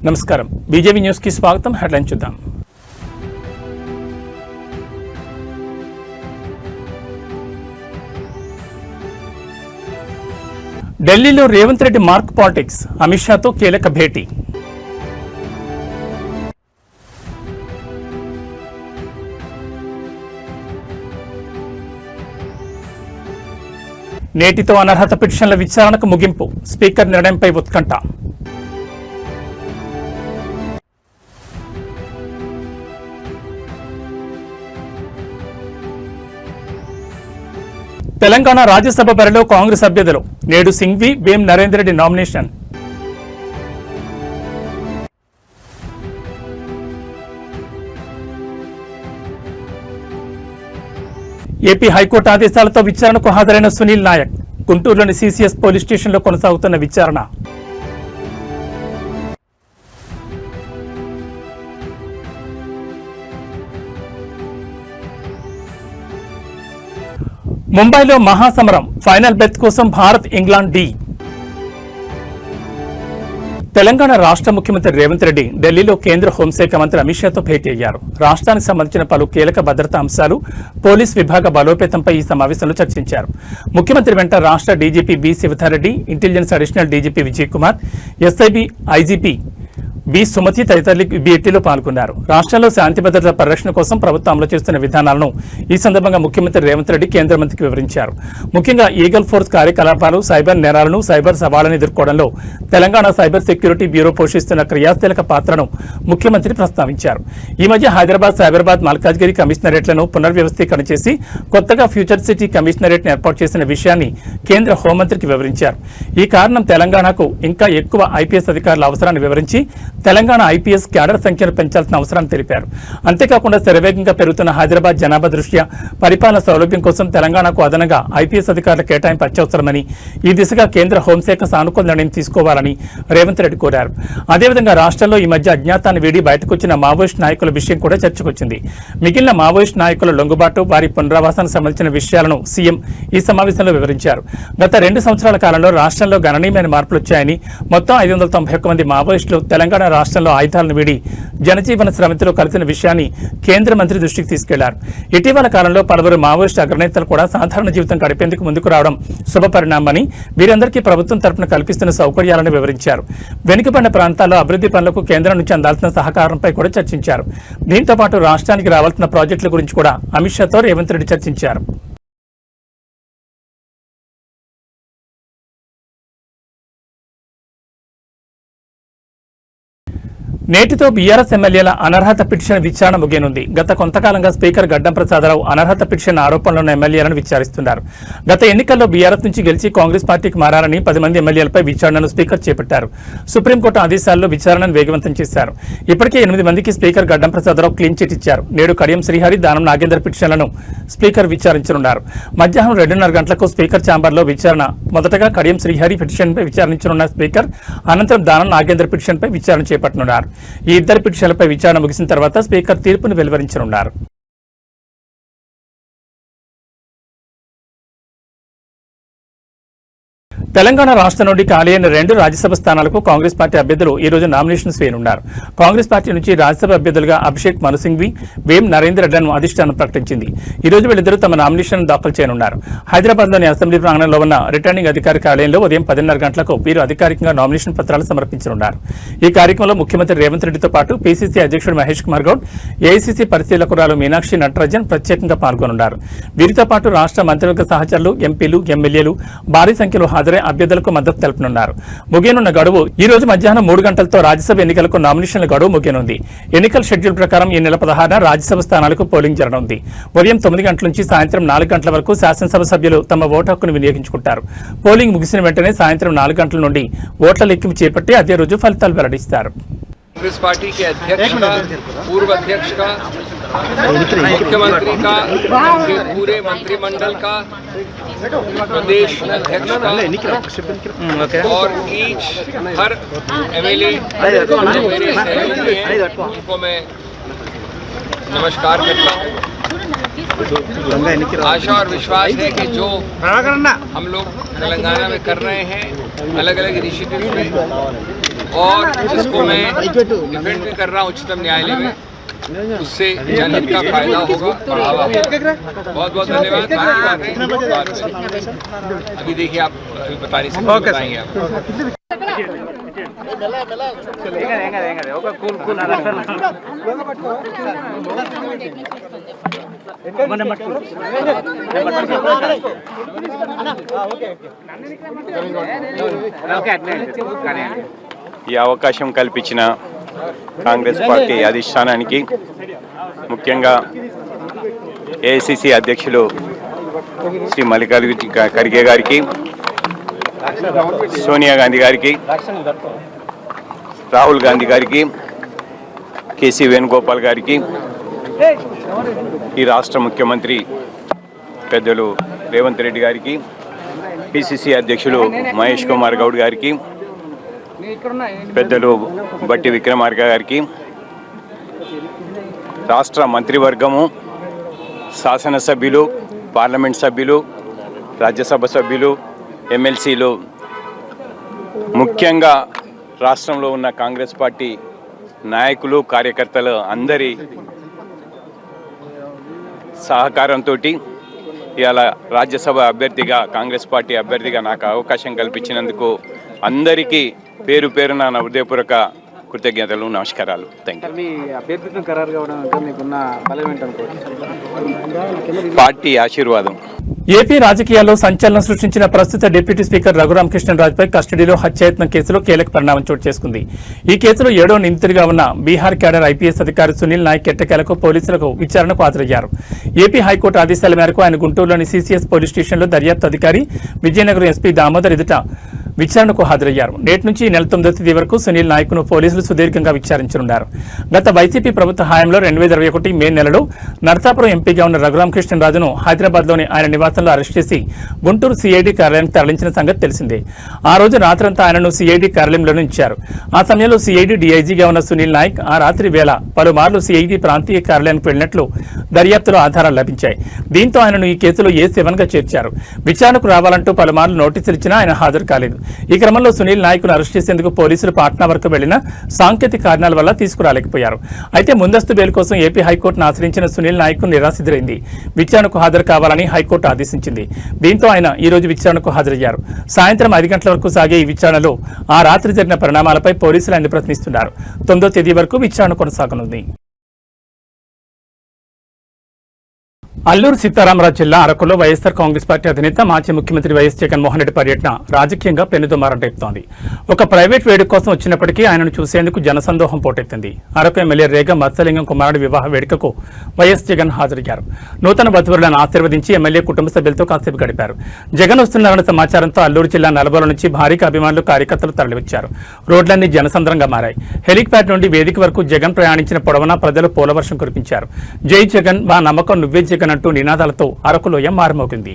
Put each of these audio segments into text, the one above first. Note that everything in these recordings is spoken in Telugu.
నమస్కారం బీజేపీ న్యూస్ కి స్వాగతం. హెడ్లైన్ చూద్దాం. ఢిల్లీలో రేవంత్ రెడ్డి మార్క్ పాలిటిక్స్, అమిత్ షాతో కీలక భేటీ. నేటితో అనర్హత పిటిషన్ల విచారణకు ముగింపు, స్పీకర్ నిర్ణయంపై ఉత్కంఠ. తెలంగాణ రాజ్యసభ బరిలో కాంగ్రెస్ అభ్యర్థులు, నేడు Singhvi, Vem Narender Reddy nomination. AP high court ఆదేశాలతో విచారణకు హాజరైన సునీల్ నాయక్, గుంటూరులోని సీసీఎస్ పోలీస్ స్టేషన్లో కొనసాగుతున్న విచారణ. ముంబైలో మహాసమరం, ఫైనల్ బెత్ కోసం భారత్ ఇంగ్లాండ్ డి. తెలంగాణ రాష్ట్ర ముఖ్యమంత్రి రేవంత్ రెడ్డి ఢిల్లీలో కేంద్ర హోంశాఖ మంత్రి అమిత్ షాతో భేటీ అయ్యారు. రాష్ట్రానికి సంబంధించిన పలు కీలక భద్రతా అంశాలు, పోలీస్ విభాగ బలోపేతంపై ఈ సమావేశంలో చర్చించారు. ముఖ్యమంత్రి వెంట రాష్ట్ర DGP B Shivadhar Reddy, intelligence additional DGP Vijay Kumar, SIB IGP B Sumathi తదితరులు భేటీలో పాల్గొన్నారు. రాష్ట్రంలో శాంతి భద్రతల పరిరక్షణ కోసం ప్రభుత్వం అమలు చేస్తున్న విధానాలను ఈ సందర్భంగా ముఖ్యమంత్రి రేవంత్ రెడ్డి కేంద్ర మంత్రికి వివరించారు. ముఖ్యంగా ఈగల్ ఫోర్స్ కార్యకలాపాలు, సైబర్ నేరాలను, సైబర్ సవాళ్లను ఎదుర్కోవడంలో తెలంగాణ సైబర్ సెక్యూరిటీ బ్యూరో పోషిస్తున్న క్రియాశీలక పాత్రను ముఖ్యమంత్రి ప్రస్తావించారు. ఈ మధ్య హైదరాబాద్, సైబరాబాద్, మల్కాజ్గిరి కమిషనరేట్లను పునర్వ్యవస్థీకరణ చేసి కొత్తగా ఫ్యూచర్ సిటీ కమిషనరేట్ను ఏర్పాటు చేసిన విషయాన్ని కేంద్ర హోంమంత్రికి వివరించారు. ఈ కారణం తెలంగాణకు ఇంకా ఎక్కువ ఐపీఎస్ అధికారుల అవసరాన్ని వివరించి తెలంగాణ ఐపీఎస్ క్యాడర్ సంఖ్యను పెంచాల్సిన అవసరాన్ని తెలిపారు. అంతేకాకుండా శరవేగంగా పెరుగుతున్న హైదరాబాద్ జనాభా దృష్ట్యా పరిపాలన సౌలభ్యం కోసం తెలంగాణకు అదనంగా ఐపీఎస్ అధికారుల కేటాయింపు అత్యవసరమని, ఈ దిశగా కేంద్ర హోంశాఖ సానుకూల నిర్ణయం తీసుకోవాలని రేవంత్ రెడ్డి కోరారు. అదేవిధంగా రాష్ట్రంలో ఈ మధ్య అజ్ఞాతాన్ని వీడి బయటకొచ్చిన మావోయిస్ట్ నాయకుల విషయం కూడా చర్చకొచ్చింది. మిగిలిన మావోయిస్ట్ నాయకుల లొంగుబాటు, వారి పునరావాసానికి సంబంధించిన విషయాలను సీఎం ఈ సమావేశంలో వివరించారు. గత 2 సంవత్సరాల కాలంలో రాష్ట్రంలో గణనీయమైన మార్పులు వచ్చాయని, మొత్తం 591 మంది మావోయిస్టులు తెలంగాణ రాష్ట్రంలో ఆయుధాలను వీడి జనజీవన శ్రమితిలో కలిసిన విషయాన్ని కేంద్ర మంత్రి దృష్టికి తీసుకెళ్లారు. ఇటీవల కాలంలో పలువురు మావోయిస్టు అగ్రనేతలు కూడా సాధారణ జీవితం గడిపేందుకు ముందుకు రావడం శుభపరిణామని, వీరందరికీ ప్రభుత్వం తరపున కల్పిస్తున్న సౌకర్యాలను వివరించారు. వెనుకబడిన ప్రాంతాల్లో అభివృద్ధి పనులకు కేంద్రం నుంచి అందాల్సిన సహకారంపై కూడా చర్చించారు. దీంతో పాటు రాష్ట్రానికి రావాల్సిన ప్రాజెక్టుల గురించి కూడా అమిత్ షాతో రేవంత్ రెడ్డి చర్చించారు. నేటితో బీఆర్ఎస్ ఎమ్మెల్యేల అనర్హత పిటిషన్ విచారణ ముగియనుంది. గత కొంతకాలంగా స్పీకర్ గడ్డం ప్రసాదరావు అనర్హత పిటిషన్ ఆరోపణలున్న ఎమ్మెల్యేలను విచారిస్తున్నారు. గత ఎన్నికల్లో బీఆర్ఎస్ నుంచి గెలిచి కాంగ్రెస్ పార్టీకి మారారని 10 మంది ఎమ్మెల్యేలపై విచారణను స్పీకర్ చేపట్టారు. సుప్రీంకోర్టు ఆదేశాల్లో విచారణను వేగవంతం చేశారు. ఇప్పటికే 8 మందికి స్పీకర్ గడ్డం ప్రసాదరావు క్లీన్ చిట్ ఇచ్చారు. నేడు కడియం శ్రీహరి, దానం నాగేందర్ పిటిషన్లను స్పీకర్ విచారించనున్నారు. మధ్యాహ్నం 2:30 గంటలకు స్పీకర్ ఛాంబర్లో విచారణ. మొదటగా కడియం శ్రీహరి పిటిషన్పై విచారించనున్న స్పీకర్, అనంతరం దానం నాగేందర్ పిటిషన్పై విచారణ చేపట్టనున్నారు. ఈ ఇద్దరు పిటిషన్లపై విచారణ ముగిసిన తర్వాత స్పీకర్ తీర్పును వెలువరించనున్నారు. తెలంగాణ రాష్ట్రం నుండి ఖాళీ అయిన 2 రాజ్యసభ స్థానాలకు కాంగ్రెస్ పార్టీ అభ్యర్థులు ఈ రోజు నామినేషన్స్ వేయనున్నారు. కాంగ్రెస్ పార్టీ నుంచి రాజ్యసభ అభ్యర్థులుగా అభిషేక్ మను సింఘ్వి, వేం నరేందర్ రెడ్డిలను అధిష్టానం ప్రకటించింది. ఈ రోజు వీళ్ళిద్దరూ తమ నామినేషన్ దాఖలు చేయనున్నారు. హైదరాబాద్లోని అసెంబ్లీ ప్రాంగణంలో ఉన్న రిటర్నింగ్ అధికారి కార్యాలయంలో ఉదయం 10:30 గంటలకు వీరు అధికారికంగా నామినేషన్ పత్రాలు సమర్పించనున్నారు. ఈ కార్యక్రమంలో ముఖ్యమంత్రి రేవంత్ రెడ్డితో పాటు పీసీసీ అధ్యక్షుడు మహేష్ కుమార్ గౌడ్, ఏఐసీసీ పరిశీలకురాలు మీనాక్షి నటరాజన్ ప్రత్యేకంగా పాల్గొనున్నారు. వీరితో పాటు రాష్ట్ర మంత్రివర్గ సహచరులు, ఎంపీలు, ఎమ్మెల్యేలు భారీ సంఖ్యలో హాజరై అభ్యర్థులకు మద్దతు తెలుపనున్నారు. ముగియనున్న గడువు ఈ రోజు మధ్యాహ్నం 3 గంటలతో రాజ్యసభ ఎన్నికలకు నామినేషన్ల గడువు ముగియనుంది. ఎన్నికల షెడ్యూల్ ప్రకారం ఈ నెల 16న రాజ్యసభ స్థానాలకు పోలింగ్ జరగనుంది. ఉదయం 9 గంటల నుంచి సాయంత్రం 4 గంటల వరకు శాసనసభ సభ్యులు తమ ఓటు హక్కును వినియోగించుకుంటారు. పోలింగ్ ముగిసిన వెంటనే సాయంత్రం 4 గంటల నుండి ఓట్ల లెక్కింపు చేపట్టి అదే రోజు ఫలితాలు వెల్లడిస్తారు. कांग्रेस पार्टी के अध्यक्ष का, पूर्व अध्यक्ष का, मुख्यमंत्री का, पूरे मंत्रिमंडल का, प्रदेश अध्यक्ष का और हर एमएलए मेरे सहयोगी हैं, उनको मैं नमस्कार करता हूँ। आशा और विश्वास है कि जो हम लोग तेलंगाना में कर रहे हैं अलग अलग इनिशिएटिव में और जिसको मैं डिफेंड भी कर रहा हूँ उच्चतम न्यायालय में, उससे जनहित का फायदा होगा, बढ़ावा होगा। बहुत बहुत धन्यवाद। अभी देखिए, आप अभी बता नहीं सकते, बताएंगे आप। ఈ అవకాశం కల్పించిన కాంగ్రెస్ పార్టీ అధిష్టానానికి, ముఖ్యంగా ఏఐసిసి అధ్యక్షులు శ్రీ మల్లికార్జున ఖర్గే గారికి, సోనియా గాంధీ గారికి, రాహుల్ గాంధీ గారికి, కేసీ వేణుగోపాల్ గారికి, ఈ రాష్ట్ర ముఖ్యమంత్రి పెద్దలు రేవంత్ రెడ్డి గారికి, పిసిసి అధ్యక్షులు మహేష్ కుమార్ గౌడ్ గారికి, పెద్దలు బట్టి విక్రమార్క గారికి, రాష్ట్ర మంత్రివర్గము, శాసనసభ్యులు, పార్లమెంట్ సభ్యులు, రాజ్యసభ సభ్యులు, ఎమ్మెల్సీలు, ముఖ్యంగా రాష్ట్రంలో ఉన్న కాంగ్రెస్ పార్టీ నాయకులు, కార్యకర్తలు అందరి సహకారంతో ఇవాళ రాజ్యసభ అభ్యర్థిగా, కాంగ్రెస్ పార్టీ అభ్యర్థిగా నాకు అవకాశం కల్పించినందుకు అందరికీ పేరు పేరున నా హృదయపూర్వక కృతజ్ఞతలు, నమస్కారాలు. Thank you. పార్టీ ఆశీర్వాదం. ఏపీ రాజకీయాల్లో సంచలనం సృష్టించిన ప్రస్తుత డిప్యూటీ స్పీకర్ రఘురామకృష్ణరాజుపై కస్టడీలో హత్యాయత్నం కేసులో కీలక పరిణామం చోటు చేసుకుంది. ఈ కేసులో 7వ నిందితుడిగా ఉన్న బీహార్ క్యాడర్ ఐపీఎస్ అధికారి సునీల్ నాయక్ ఎట్టకేలకు పోలీసులకు విచారణకు హాజరయ్యారు. ఏపీ హైకోర్టు ఆదేశాల మేరకు ఆయన గుంటూరులోని సీసీఎస్ పోలీస్ స్టేషన్లో దర్యాప్తు అధికారి, విజయనగరం ఎస్పీ దామోదర్ ఎదుట విచారణకు హాజరయ్యారు. నేటి నుంచి ఈ నెల 9వ తేదీ వరకు సునీల్ నాయక్ను పోలీసులు సుదీర్ఘంగా విచారించనున్నారు. గత వైసీపీ ప్రభుత్వ హయాంలో 2021 మే నెలలో నరసాపురం ఎంపీగా ఉన్న రఘురామకృష్ణరాజును హైదరాబాద్లోని ఆయన నివాసంలో అరెస్ట్ చేసి గుంటూరు సిఐడి కార్యాలయానికి తరలించిన సంగతి తెలిసిందే. ఆ రోజు రాత్రంతా ఆయనను సిఐడి కార్యాలయంలోనే ఉంచారు. ఆ సమయంలో సిఐడి డీఐజీగా ఉన్న సునీల్ నాయక్ ఆ రాత్రి వేళ పలుమార్లు సిఐడి ప్రాంతీయ కార్యాలయానికి వెళ్లినట్లు దర్యాప్తులో ఆధారాలు లభించాయి. దీంతో ఆయనను ఈ కేసులో A7 గా చేర్చారు. విచారణకు రావాలంటూ పలుమార్లు నోటీసులు ఇచ్చినా ఆయన హాజరు కాలేదు. ఈ క్రమంలో సునీల్ నాయక్ను అరెస్ట్ చేసేందుకు పోలీసులు పాట్నా వరకు వెళ్లిన సాంకేతిక కారణాల వల్ల తీసుకురాలేకపోయారు. అయితే ముందస్తు బెయిల్ కోసం ఏపీ హైకోర్టును ఆశ్రయించిన సునీల్ నాయక్ నిరాశెదురైంది. విచారణకు హాజరు కావాలని హైకోర్టు ఆదేశించింది. దీంతో ఆయన ఈ రోజు విచారణకు హాజరయ్యారు. సాయంత్రం 5 గంటల వరకు సాగే ఈ విచారణలో ఆ రాత్రి జరిగిన పరిణామాలపై పోలీసులు ఆయన ప్రశ్నిస్తున్నారు. 9వ తేదీ వరకు విచారణ కొనసాగనుంది. అల్లూరు సీతారామరాజు జిల్లా అరకులో వైఎస్ఆర్ కాంగ్రెస్ పార్టీ అధినేత మాజీ ముఖ్యమంత్రి వైఎస్ జగన్మోహన్ రెడ్డి పర్యటన రాజకీయంగా పెనుదుమారం రేపుతోంది. ఒక ప్రైవేట్ వేడుక కోసం వచ్చినప్పటికీ ఆయనను చూసేందుకు జనసందోహం పోటెత్తింది. అరకు ఎమ్మెల్యే రేగ మత్స్యలింగం కుమారుడి వివాహ వేడుకకు వైఎస్ జగన్ హాజరయ్యారు. నూతన వధువులను ఆశీర్వదించి ఎమ్మెల్యే కుటుంబ సభ్యులతో కాసేపు గడిపారు. జగన్ వస్తున్నారన్న సమాచారంతో అల్లూరు జిల్లా నలుమూలల నుంచి భారీగా అభిమానులు, కార్యకర్తలు తరలివచ్చారు. రోడ్లన్నీ జనసంద్రంగా మారాయి. హెలిప్యాడ్ నుండి వేదిక వరకు జగన్ ప్రయాణించిన పొడవునా ప్రజలు పూలవర్షం కురిపించారు. జై జగన్, మా నమ్మకం నువ్వే జగన్ అంటూ నినాదాలతో అరకులోయ మారుమోగింది.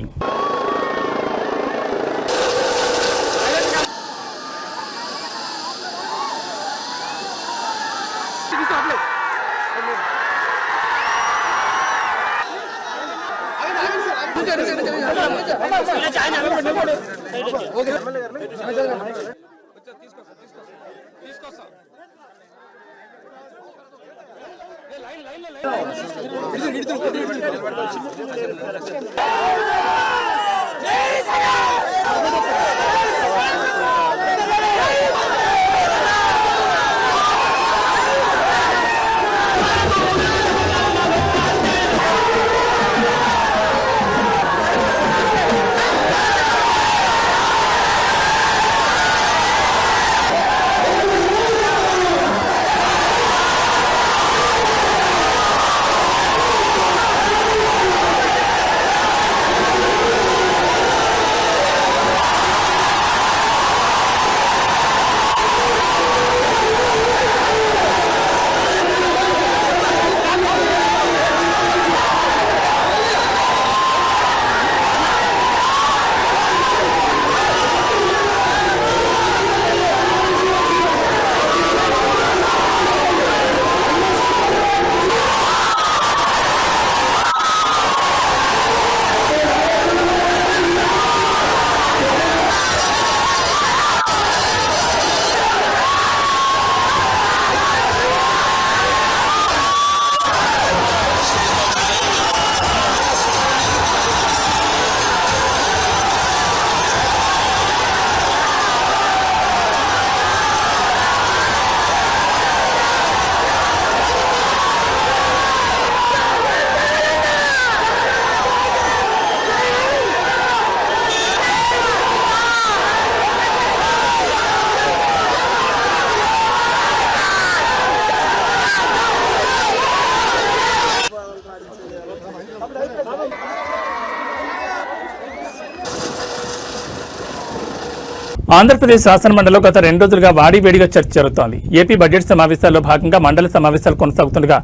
ఆంధ్రప్రదేశ్ శాసనమండలిలో గత 2 రోజులుగా వాడివేడిగా చర్చ జరుగుతోంది. ఏపీ బడ్జెట్ సమావేశాల్లో భాగంగా మండలి సమావేశాలు కొనసాగుతుండగా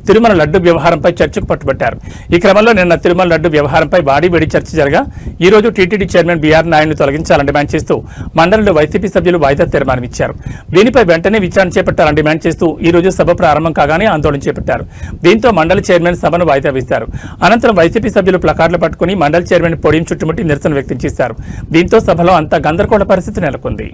తిరుమల లడ్డు వ్యవహారంపై చర్చకు పట్టుబట్టారు. ఈ క్రమంలో నిన్న తిరుమల లడ్డు వ్యవహారంపై వాడివేడి చర్చ జరగా ఈ రోజు టీటీడీ చైర్మన్ బీఆర్ నాయుడును తొలగించాలని డిమాండ్ చేస్తూ మండలిలో వైసీపీ సభ్యులు వాయిదా తీర్మానం ఇచ్చారు. దీనిపై వెంటనే విచారణ చేపట్టాలని డిమాండ్ చేస్తూ ఈ రోజు సభ ప్రారంభం కాగానే ఆందోళన చేపట్టారు. దీంతో మండలి చైర్మన్ సభను వాయిదా వేశారు. అనంతరం వైసీపీ సభ్యులు ప్లకార్డులు పట్టుకుని మండలి చైర్మన్ పొడియం చుట్టుముట్టి నిరసన వ్యక్తం చేశారు. దీంతో సభలో అంతా గందరగోళ పరిస్థితి నెలకొంది.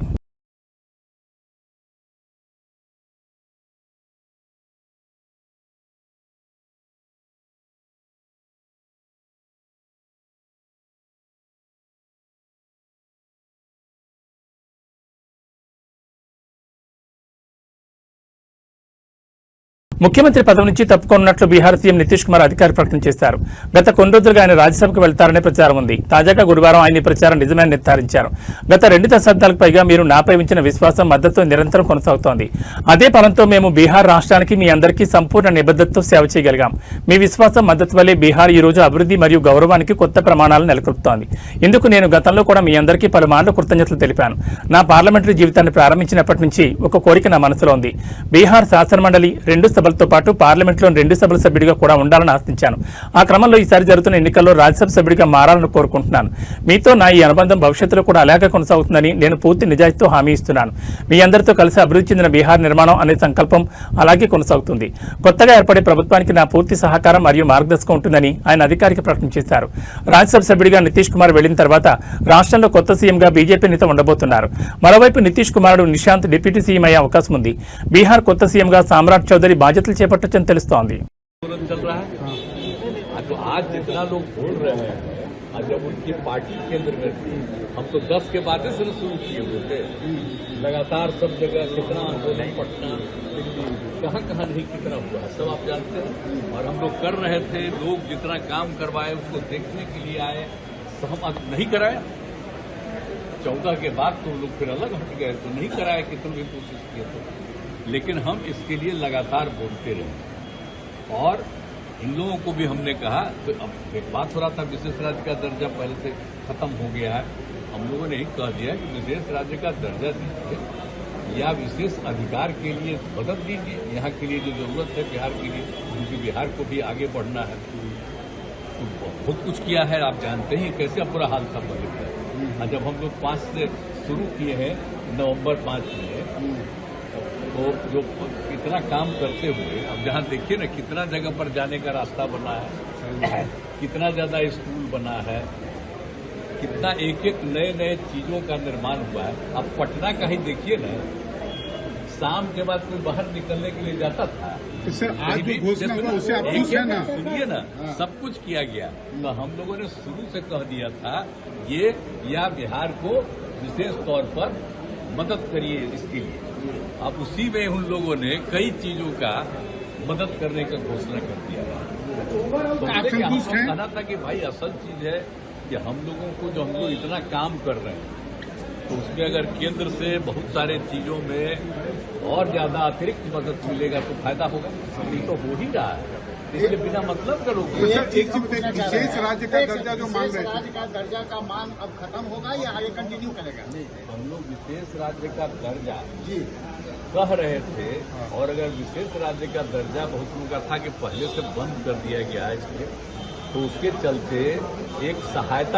ముఖ్యమంత్రి పదవి నుంచి తప్పుకోనున్నట్లు బీహార్ సీఎం నితీష్ కుమార్ అధికార ప్రకటన చేశారు. గత కొన్ని రోజులుగా ఆయన రాజ్యసభకు వెళ్తారనే ప్రచారం ఉంది. తాజాగా గురువారం ఆయన ఈ ప్రచారం నిజమని నిర్ధారించారు. గత 2 దశాబ్దాలకు పైగా మీరు నాపై ఉంచిన విశ్వాసం, మద్దతు నిరంతరం కొనసాగుతోంది. అదే పలంతో మేము బీహార్ రాష్ట్రానికి మీ అందరికీ సంపూర్ణ నిబద్ధతతో సేవ చేయగలిగాం. మీ విశ్వాసం, మద్దతు వల్లే బీహార్ ఈ రోజు అభివృద్ధి మరియు గౌరవానికి కొత్త ప్రమాణాలు నెలకొల్పుతోంది. ఇందుకు నేను గతంలో కూడా మీ అందరికీ పలుమార్లు కృతజ్ఞతలు తెలిపాను. నా పార్లమెంటరీ జీవితాన్ని ప్రారంభించినప్పటి నుంచి ఒక కోరిక నా మనసులో ఉంది. బీహార్ శాసనమండలి 2 సభలతో పాటు పార్లమెంట్లో 2 సభల సభ్యుడిగా కూడా ఉండాలని ఆశించాను. ఆ క్రమంలో ఈసారి జరుగుతున్న ఎన్నికల్లో రాజ్యసభ సభ్యుడిగా మారాలని కోరుకుంటున్నాను. మీతో నా ఈ అనుబంధం భవిష్యత్తులో కూడా అలాగే కొనసాగుతుందని నేను పూర్తి నిజాయితీతో హామీ ఇస్తున్నాను. మీ అందరితో కలిసి అభివృద్ధి చెందిన బీహార్ నిర్మాణం అనే సంకల్పం అలాగే కొనసాగుతుంది. కొత్తగా ఏర్పడే ప్రభుత్వానికి నా పూర్తి సహకారం మరియు మార్గదర్శకం ఉంటుందని ఆయన అధికారిక ప్రకటన చేశారు. రాజ్యసభ సభ్యుడిగా నితీష్ కుమార్ వెళ్లిన తర్వాత రాష్ట్రంలో కొత్త సీఎంగా బీజేపీ నేత ఉండబోతున్నారు. మరోవైపు నితీష్ కుమారుడు నిశాంత్ డిప్యూటీ సీఎం అయ్యే అవకాశం ఉంది. బీహార్ కొత్త సీఎంగా సామ్రాట్ చౌదరి బాధ్యతలు చేపట్టొచ్చని తెలుస్తోంది. चल रहा है तो आज जितना लोग बोल रहे हैं आज जब उनकी पार्टी केंद्र में थी हम तो 10 के बाद से शुरू किए हुए थे। लगातार सब जगह कितना आंदोलन, पटना, कहाँ कहाँ नहीं कितना हुआ है सब आप जानते हैं। और हम लोग कर रहे थे, लोग जितना काम करवाए उसको देखने के लिए आए, तो हम आज नहीं कराया। 14 के बाद तो लोग फिर अलग हट गए, तो नहीं कराया कितनी भी कोशिश किए थे। लेकिन हम इसके लिए लगातार बोलते रहे और इन लोगों को भी हमने कहा। तो अब एक बात हो रहा था, विशेष राज्य का दर्जा पहले से खत्म हो गया है। हम लोगों ने ही कह दिया कि विशेष राज्य का दर्जा दीजिए या विशेष अधिकार के लिए मदद दीजिए यहाँ के लिए जो जरूरत है बिहार के लिए, क्योंकि बिहार को भी आगे बढ़ना है। तो बहुत कुछ किया है, आप जानते हैं कैसे बुरा हाल था बजट का। जब हम लोग 5 से शुरू किए हैं नवंबर 5 में, तो जो इतना काम करते हुए अब जहाँ देखिए ना कितना जगह पर जाने का रास्ता बना है, कितना ज्यादा स्कूल बना है, कितना एक एक नए नए चीजों का निर्माण हुआ है। अब पटना का ही देखिए ना, शाम के बाद कोई बाहर निकलने के लिए जाता था, आज जो घोषणा हुआ उससे आप खुश हैं ना? सुनिए ना, सब कुछ किया गया। तो हम लोगों ने शुरू से कह दिया था ये या बिहार को विशेष तौर पर मदद करिए इसके लिए। अब उसी में उन लोगों ने कई चीजों का मदद करने का घोषणा कर दिया। तो आप संतुष्ट हैं? कहना था कि भाई असल चीज है कि हम लोगों को जो हम लोग इतना काम कर रहे हैं तो उसमें अगर केंद्र से बहुत सारे चीजों में और ज्यादा अतिरिक्त मदद मिलेगा तो फायदा होगा। ये तो हो ही रहा है, इसलिए बिना मतलब का लोग विशेष राज्य का दर्जा जो मांग रहे थे, राज्य का दर्जा का मांग अब खत्म होगा या आगे कंटिन्यू करेगा? हम लोग विशेष राज्य का दर्जा जी कह रहे थे। और अगर विशेष राज्य का दर्जा बहुत लोगों का था कि पहले से बंद कर दिया गया है इसलिए, तो उसके चलते एक सहायता